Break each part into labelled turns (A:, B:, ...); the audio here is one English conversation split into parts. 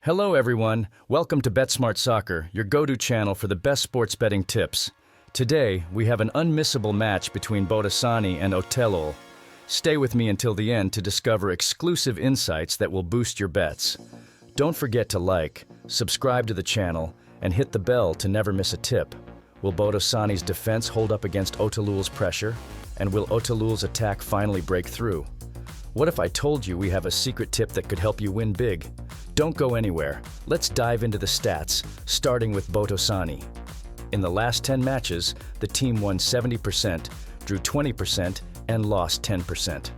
A: Hello everyone, welcome to BetSmart Soccer, your go-to channel for the best sports betting tips. Today, we have an unmissable match between Botasani and Otelul. Stay with me until the end to discover exclusive insights that will boost your bets. Don't forget to like, subscribe to the channel, and hit the bell to never miss a tip. Will Botasani's defense hold up against Otelul's pressure? And will Otelul's attack finally break through? What if I told you we have a secret tip that could help you win big? Don't go anywhere. Let's dive into the stats, starting with Botasani. In the last 10 matches, the team won 70%, drew 20%, and lost 10%.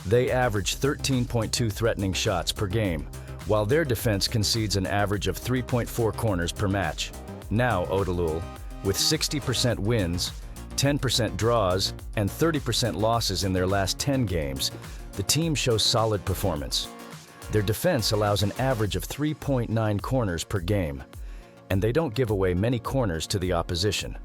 A: They average 13.2 threatening shots per game, while their defense concedes an average of 3.4 corners per match. Now Otelul, with 60% wins, 10% draws, and 30% losses in their last 10 games, the team shows solid performance. Their defense allows an average of 3.9 corners per game, and they don't give away many corners to the opposition.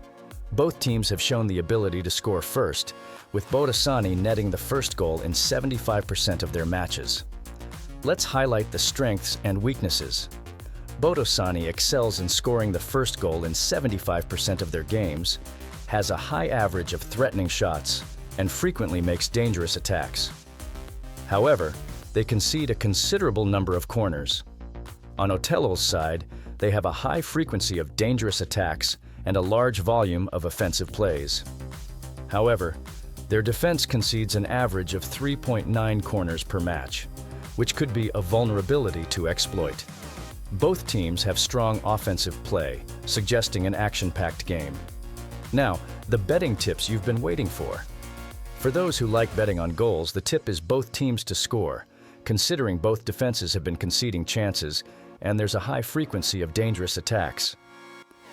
A: Both teams have shown the ability to score first, with Botasani netting the first goal in 75% of their matches. Let's highlight the strengths and weaknesses. Botasani excels in scoring the first goal in 75% of their games, has a high average of threatening shots, and frequently makes dangerous attacks. However, they concede a considerable number of corners. On Otelul's side, they have a high frequency of dangerous attacks and a large volume of offensive plays. However, their defense concedes an average of 3.9 corners per match, which could be a vulnerability to exploit. Both teams have strong offensive play, suggesting an action-packed game. Now, the betting tips you've been waiting for. For those who like betting on goals, the tip is both teams to score, considering both defenses have been conceding chances and there's a high frequency of dangerous attacks.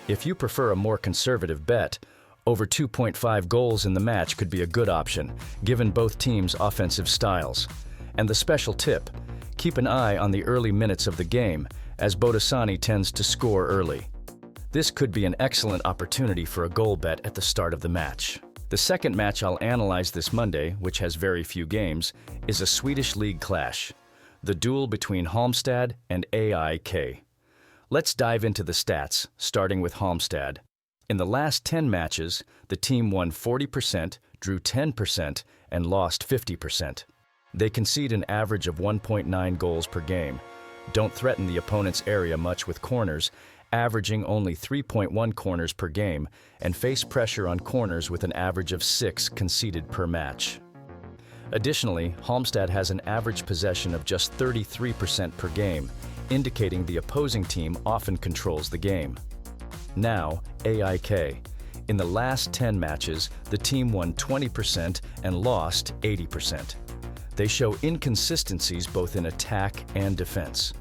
A: If you prefer a more conservative bet, over 2.5 goals in the match could be a good option, given both teams' offensive styles. And the special tip, keep an eye on the early minutes of the game, as Botasani tends to score early. This could be an excellent opportunity for a goal bet at the start of the match. The second match I'll analyze this Monday, which has very few games, is a Swedish league clash, the duel between Halmstad and AIK. Let's dive into the stats, starting with Halmstad. In the last 10 matches, the team won 40%, drew 10%, and lost 50%. They concede an average of 1.9 goals per game, don't threaten the opponent's area much with corners, averaging only 3.1 corners per game, and face pressure on corners with an average of 6 conceded per match. Additionally, Halmstad has an average possession of just 33% per game, indicating the opposing team often controls the game. Now, AIK. In the last 10 matches, the team won 20% and lost 80%. They show inconsistencies both in attack and defense.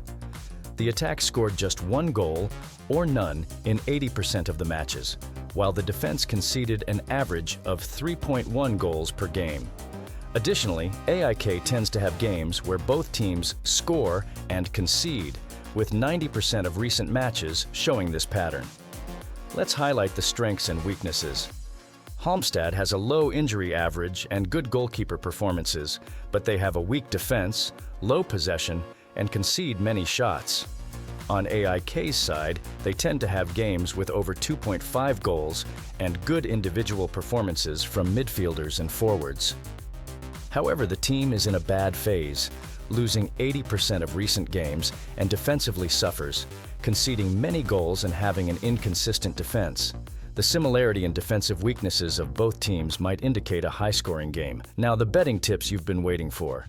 A: The attack scored just 1 goal or none in 80% of the matches, while the defense conceded an average of 3.1 goals per game. Additionally, AIK tends to have games where both teams score and concede, with 90% of recent matches showing this pattern. Let's highlight the strengths and weaknesses. Halmstad has a low injury average and good goalkeeper performances, but they have a weak defense, low possession, and concede many shots. On AIK's side, they tend to have games with over 2.5 goals and good individual performances from midfielders and forwards. However, the team is in a bad phase, losing 80% of recent games and defensively suffers, conceding many goals and having an inconsistent defense. The similarity in defensive weaknesses of both teams might indicate a high-scoring game. Now, the betting tips you've been waiting for.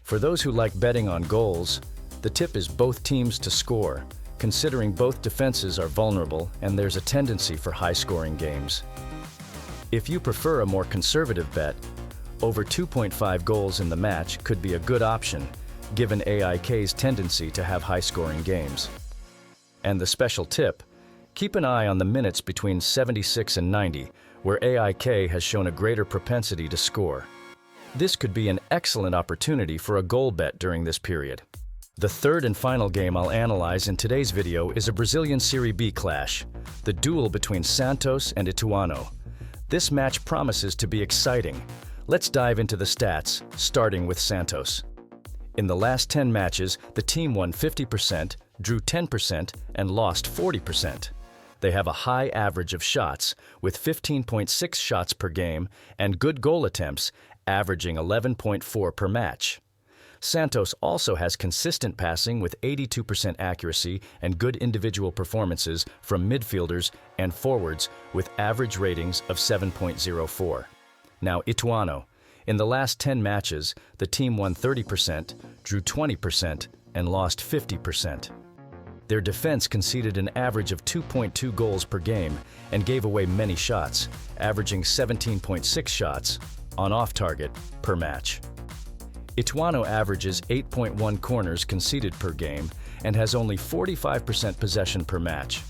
A: For those who like betting on goals, the tip is both teams to score, considering both defenses are vulnerable and there's a tendency for high-scoring games. If you prefer a more conservative bet, over 2.5 goals in the match could be a good option, given AIK's tendency to have high-scoring games. And the special tip, keep an eye on the minutes between 76 and 90, where AIK has shown a greater propensity to score. This could be an excellent opportunity for a goal bet during this period. The third and final game I'll analyze in today's video is a Brazilian Serie B clash, the duel between Santos and Ituano. This match promises to be exciting. Let's dive into the stats, starting with Santos. In the last 10 matches, the team won 50%, drew 10% and lost 40%. They have a high average of shots, with 15.6 shots per game and good goal attempts, averaging 11.4 per match. Santos also has consistent passing with 82% accuracy and good individual performances from midfielders and forwards with average ratings of 7.04. Now, Ituano. In the last 10 matches, the team won 30%, drew 20%, and lost 50%. Their defense conceded an average of 2.2 goals per game and gave away many shots, averaging 17.6 shots on off-target per match. Ituano averages 8.1 corners conceded per game and has only 45% possession per match.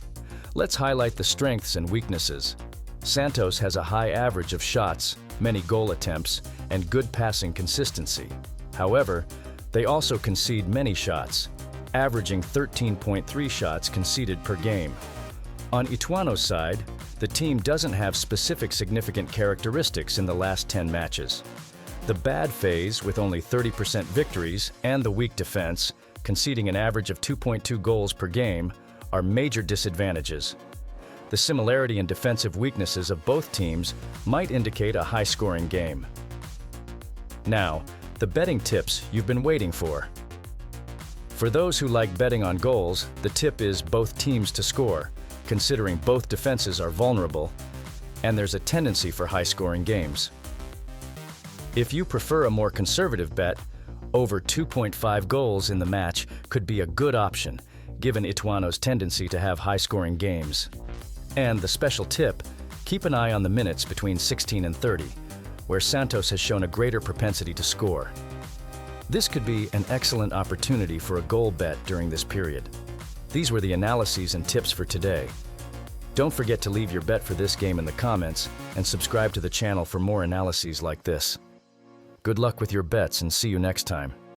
A: Let's highlight the strengths and weaknesses. Santos has a high average of shots, many goal attempts, and good passing consistency. However, they also concede many shots, averaging 13.3 shots conceded per game. On Ituano's side, the team doesn't have specific significant characteristics in the last 10 matches. The bad phase, with only 30% victories, and the weak defense, conceding an average of 2.2 goals per game, are major disadvantages. The similarity in defensive weaknesses of both teams might indicate a high-scoring game. Now, the betting tips you've been waiting for. For those who like betting on goals, the tip is both teams to score, considering both defenses are vulnerable, and there's a tendency for high-scoring games. If you prefer a more conservative bet, over 2.5 goals in the match could be a good option, given Ituano's tendency to have high-scoring games. And the special tip, keep an eye on the minutes between 16 and 30, where Santos has shown a greater propensity to score. This could be an excellent opportunity for a goal bet during this period. These were the analyses and tips for today. Don't forget to leave your bet for this game in the comments and subscribe to the channel for more analyses like this. Good luck with your bets and see you next time.